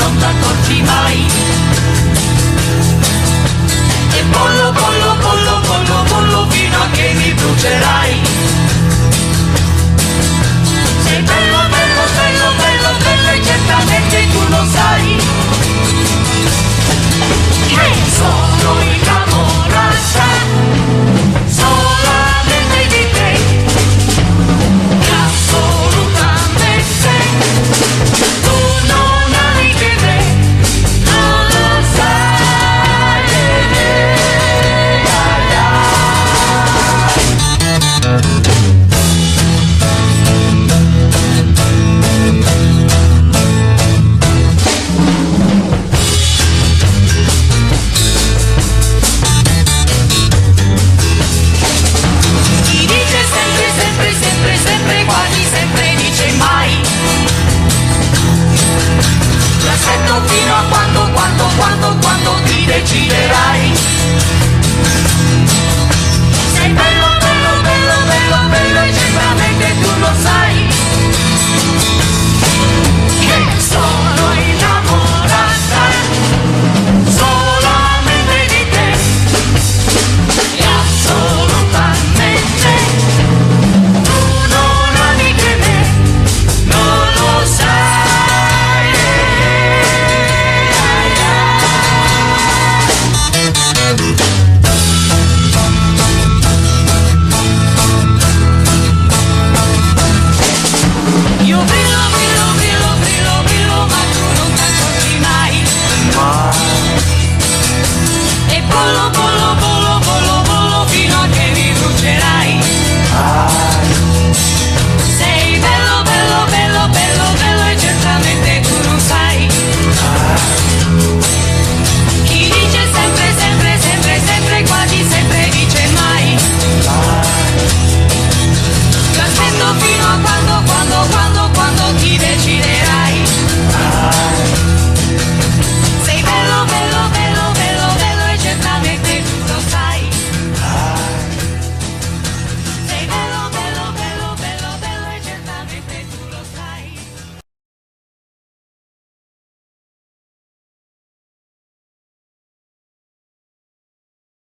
non t'accorgi mai. E pollo, pollo, pollo, pollo, pollo, fino a che mi brucerai. Sei bello, bello, bello, bello, bello e certamente tu lo sai. Sono innamorata solamente di te, assolutamente. Tu non hai che me, non lo sai. Chi dice sempre, sempre, sempre, sempre, quasi sempre dice mai. Ti aspetto fino a quando ti deciderai.